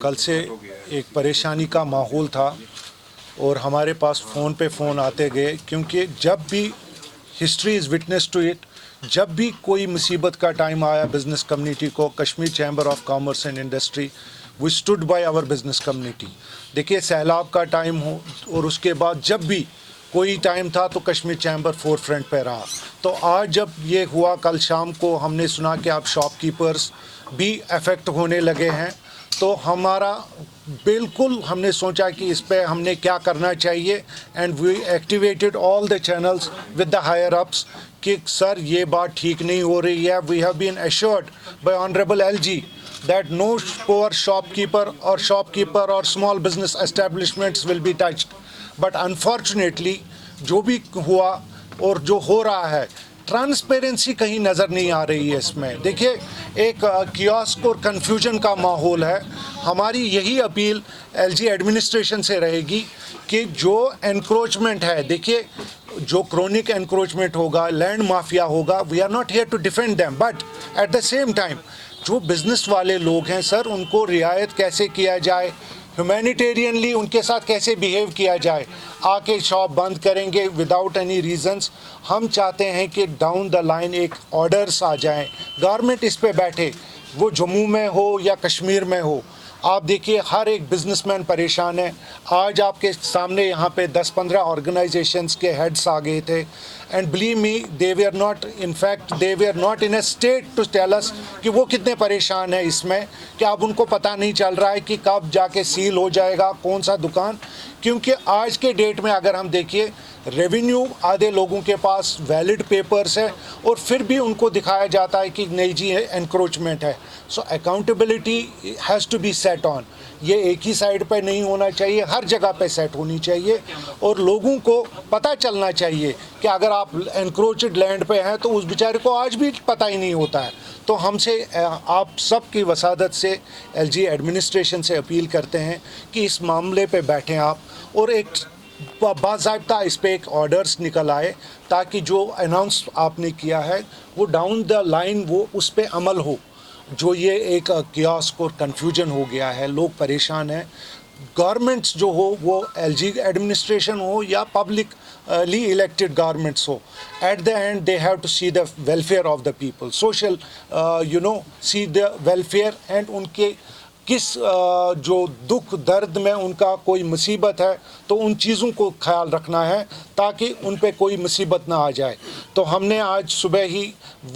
कल से एक परेशानी का माहौल था और हमारे पास फ़ोन पे फ़ोन आते गए, क्योंकि जब भी history is witness to it, जब भी कोई मुसीबत का टाइम आया बिज़नेस कम्युनिटी को, Kashmir chamber of commerce and industry we stood by our business community. देखिए, सैलाब का टाइम हो और उसके बाद जब भी कोई टाइम था तो कश्मीर चैम्बर फोर फ्रंट पे रहा। तो आज जब ये हुआ, कल शाम को हमने सुना कि आप शॉपकीपर्स भी अफेक्ट होने लगे हैं, तो हमारा बिल्कुल हमने सोचा कि इस पे हमने क्या करना चाहिए and we activated all the channels with the higher ups कि सर ये बात ठीक नहीं हो रही है। We have been assured by honourable LG that no poor shopkeeper or small business establishments will be touched, but unfortunately जो भी हुआ और जो हो रहा है, ट्रांसपेरेंसी कहीं नज़र नहीं आ रही है इसमें। देखिए, एक कियोस्क और कन्फ्यूजन का माहौल है। हमारी यही अपील एलजी एडमिनिस्ट्रेशन से रहेगी कि जो एनक्रोचमेंट है, देखिए जो क्रोनिक एनक्रोचमेंट होगा, लैंड माफिया होगा, we are not here to defend them, but at the same time जो बिज़नेस वाले लोग हैं सर, उनको रियायत कैसे किया जाए, ह्यूमैनिटेरियनली उनके साथ कैसे बिहेव किया जाए। आके शॉप बंद करेंगे विदाउट एनी रीजंस। हम चाहते हैं कि डाउन द लाइन एक ऑर्डर्स आ जाएं, गवर्नमेंट इस पे बैठे, वो जम्मू में हो या कश्मीर में हो। आप देखिए, हर एक बिजनेसमैन परेशान है। आज आपके सामने यहाँ पे 10-15 ऑर्गेनाइजेशंस के हेड्स आ गए थे, and believe me they were not, in fact they were not in a state to tell us कि वो कितने परेशान है इसमें, कि अब उनको पता नहीं चल रहा है कि कब जाके सील हो जाएगा कौन सा दुकान। क्योंकि आज के डेट में अगर हम देखिए, रेवेन्यू आधे लोगों के पास वैलिड पेपर्स है और फिर भी उनको दिखाया जाता है कि नहीं जी एनक्रोचमेंट है। So accountability has to be set on. ये एक ही साइड पे नहीं होना चाहिए, हर जगह पे सेट होनी चाहिए और लोगों को पता चलना चाहिए कि अगर आप एनक्रोचड लैंड पे हैं तो उस बेचारे को आज भी पता ही नहीं होता है। तो हमसे आप सब की वसादत से एलजी एडमिनिस्ट्रेशन से अपील करते हैं कि इस मामले पे बैठें आप और एक बाज़ाब्ता इस पे एक ऑर्डर्स निकल आए, ताकि जो अनाउंस आपने किया है वो डाउन द लाइन वो उस पे अमल हो। जो ये एक कियोस्क और कन्फ्यूजन हो गया है, लोग परेशान हैं। गवर्नमेंट्स जो हो, वो एलजी एडमिनिस्ट्रेशन हो या पब्लिकली इलेक्टेड गवर्नमेंट्स हो, at the end they have to see the welfare of the people, social see the welfare, and उनके किस जो दुख दर्द में उनका कोई मुसीबत है तो उन चीज़ों को ख्याल रखना है ताकि उन पे कोई मुसीबत ना आ जाए। तो हमने आज सुबह ही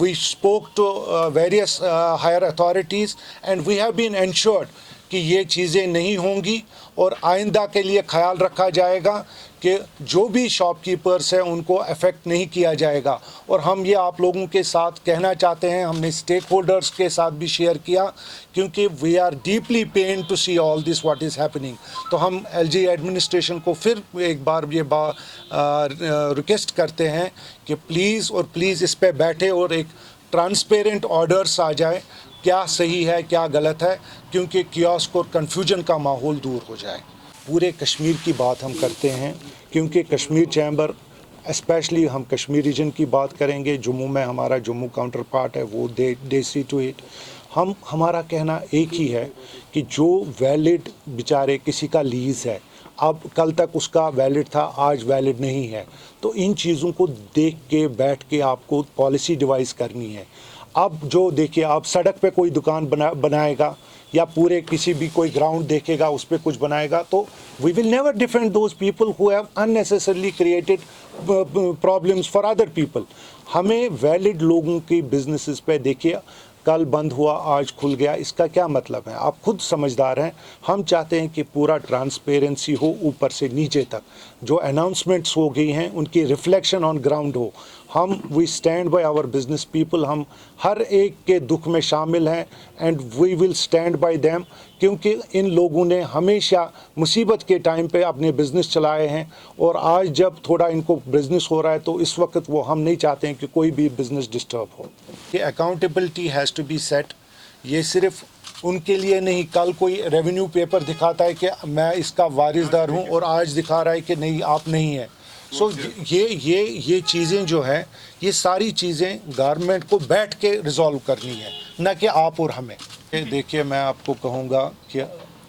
we spoke to various higher authorities and we have been ensured कि ये चीज़ें नहीं होंगी और आइंदा के लिए ख्याल रखा जाएगा कि जो भी शॉपकीपर्स हैं उनको अफेक्ट नहीं किया जाएगा। और हम ये आप लोगों के साथ कहना चाहते हैं, हमने स्टेक होल्डर्स के साथ भी शेयर किया, क्योंकि we are deeply pain to see all this what is happening. तो हम एलजी एडमिनिस्ट्रेशन को फिर एक बार ये रिक्वेस्ट करते हैं कि प्लीज़ और प्लीज़ इस पे बैठे और एक ट्रांसपेरेंट ऑर्डर्स आ जाए, क्या सही है क्या गलत है, क्योंकि कियोस्क और कन्फ्यूजन का माहौल दूर हो जाए। पूरे कश्मीर की बात हम करते हैं, क्योंकि कश्मीर चैम्बर स्पेशली हम कश्मीर रीजन की बात करेंगे। जम्मू में हमारा जम्मू काउंटर पार्ट है, वो दे सी टू इट। हमारा कहना एक ही है कि जो वैलिड बेचारे किसी का लीज़ है, अब कल तक उसका वैलिड था, आज वैलिड नहीं है, तो इन चीज़ों को देख के बैठ के आपको पॉलिसी डिवाइस करनी है। अब जो देखिए, आप सड़क पे कोई दुकान बनाएगा या पूरे किसी भी कोई ग्राउंड देखेगा उस पर कुछ बनाएगा, तो we will never defend those people who have unnecessarily created problems for other people. हमें वैलिड लोगों की बिजनेसेस पे, देखिए कल बंद हुआ आज खुल गया, इसका क्या मतलब है, आप खुद समझदार हैं। हम चाहते हैं कि पूरा ट्रांसपेरेंसी हो ऊपर से नीचे तक, जो अनाउंसमेंट्स हो गई हैं उनकी रिफ्लेक्शन ऑन ग्राउंड हो। हम we stand by our business people, हम हर एक के दुख में शामिल हैं and we will stand by them, क्योंकि इन लोगों ने हमेशा मुसीबत के टाइम पे अपने बिज़नेस चलाए हैं और आज जब थोड़ा इनको बिज़नेस हो रहा है तो इस वक्त वो हम नहीं चाहते हैं कि कोई भी बिज़नेस डिस्टर्ब हो। ये accountability has to be set. ये सिर्फ उनके लिए नहीं, कल कोई रेवेन्यू पेपर दिखाता है कि मैं इसका वारिसदार हूँ और आज दिखा रहा है कि नहीं आप नहीं है। सो ये चीज़ें जो है, ये सारी चीज़ें गवर्नमेंट को बैठ के रिजॉल्व करनी है, न कि आप और हमें। देखिए, मैं आपको कहूँगा कि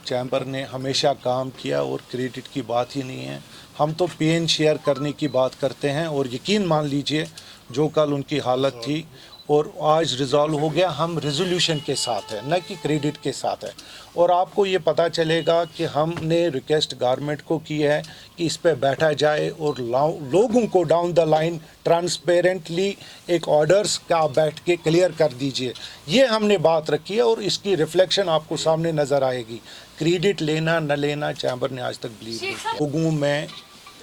चैम्बर ने हमेशा काम किया और क्रेडिट की बात ही नहीं है. हम तो पेन शेयर करने की बात करते हैं और यकीन मान लीजिए जो कल उनकी हालत थी और आज रिजॉल्व हो गया, हम रेजोल्यूशन के साथ है, न कि क्रेडिट के साथ है. और आपको ये पता चलेगा कि हमने रिक्वेस्ट गवर्नमेंट को की है कि इस पे बैठा जाए और लोगों को डाउन द लाइन ट्रांसपेरेंटली एक ऑर्डर्स का बैठ के क्लियर कर दीजिए. ये हमने बात रखी है और इसकी रिफ्लेक्शन आपको सामने नज़र आएगी. क्रेडिट लेना न लेना चैम्बर ने आज तक बिलीव नहीं किया. लोगों में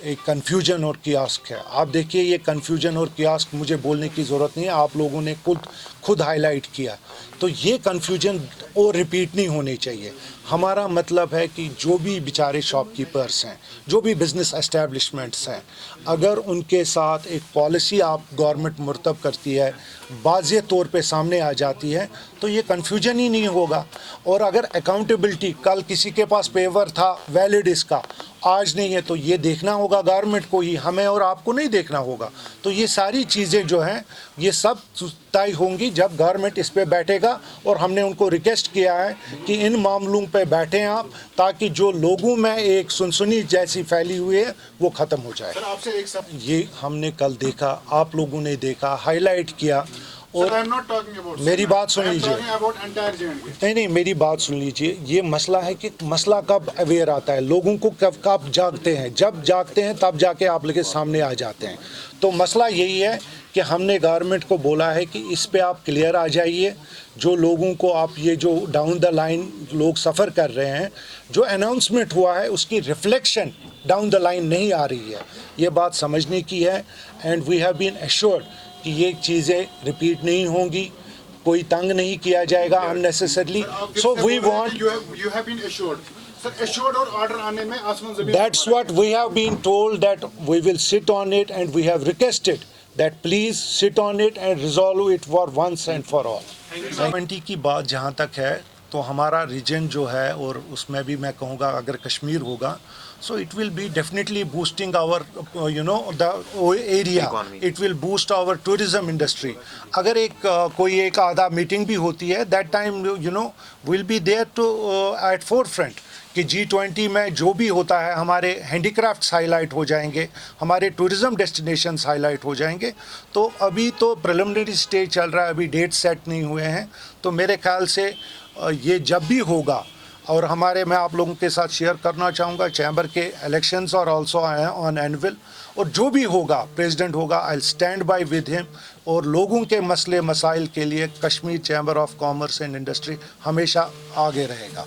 एक कन्फ्यूजन और कियास्क है. आप देखिए ये कन्फ्यूजन और कियास्क मुझे बोलने की ज़रूरत नहीं है, आप लोगों ने खुद हाईलाइट किया. तो ये कन्फ्यूजन और रिपीट नहीं होनी चाहिए. हमारा मतलब है कि जो भी बेचारे शॉपकीपर्स हैं, जो भी बिज़नेस एस्टेब्लिशमेंट्स हैं, अगर उनके साथ एक पॉलिसी आप गवर्नमेंट मुर्तब करती है, वाज़ेह तौर पे सामने आ जाती है, तो ये कन्फ्यूजन ही नहीं होगा. और अगर अकाउंटेबिलिटी, कल किसी के पास पेपर था वैलिड इसका, आज नहीं है, तो ये देखना होगा गवर्नमेंट को ही, हमें और आपको नहीं देखना होगा. तो ये सारी चीज़ें जो हैं ये सब तय होंगी जब गवर्नमेंट इस पे बैठेगा. और हमने उनको रिक्वेस्ट किया है कि इन मामलों पे बैठें आप, ताकि जो लोगों में एक सुनसुनी जैसी फैली हुई है वो ख़त्म हो जाए. ये हमने कल देखा, आप लोगों ने देखा, हाईलाइट किया. और मेरी बात सुन लीजिए, नहीं मेरी बात सुन लीजिए. ये मसला है कि मसला कब अवेयर आता है, लोगों को कब जागते हैं. जब जागते हैं तब जाके आप लोग के सामने आ जाते हैं. तो मसला यही है कि हमने गवर्नमेंट को बोला है कि इस पे आप क्लियर आ जाइए. जो लोगों को आप ये जो डाउन द लाइन लोग सफ़र कर रहे हैं, जो अनाउंसमेंट हुआ है उसकी रिफ्लेक्शन डाउन द लाइन नहीं आ रही है. ये बात समझने की है. And we have been assured कि ये चीज़ें रिपीट नहीं होंगी, कोई तंग नहीं किया जाएगा unnecessarily. So we want, you have been assured. Sir, assured और ऑर्डर आने में आसमान ज़मीन. that's what we have been told, that we will sit on it and we have requested that please sit on it and resolve it for once and for all. 70 की बात जहाँ तक है तो हमारा रीजन जो है, और उसमें भी मैं कहूँगा अगर कश्मीर होगा, so it will be definitely boosting our the area. It will boost our tourism industry. अगर कोई एक आधा मीटिंग भी होती है, that time will be there to at forefront कि G20 में जो भी होता है हमारे हैंडीक्राफ्ट्स हाईलाइट हो जाएंगे, हमारे टूरिज़म डेस्टिनेशंस हाईलाइट हो जाएंगे. तो अभी तो प्रिलिमिनरी स्टेज चल रहा है, अभी डेट सेट नहीं हुए हैं. तो मेरे ख्याल से ये जब भी होगा, और मैं आप लोगों के साथ शेयर करना चाहूँगा चैम्बर के इलेक्शंस और ऑल्सो ऑन एनुअल, और जो भी होगा प्रेसिडेंट होगा, I will stand bye with him. और लोगों के मसले मसाइल के लिए Kashmir chamber of commerce and industry हमेशा आगे रहेगा.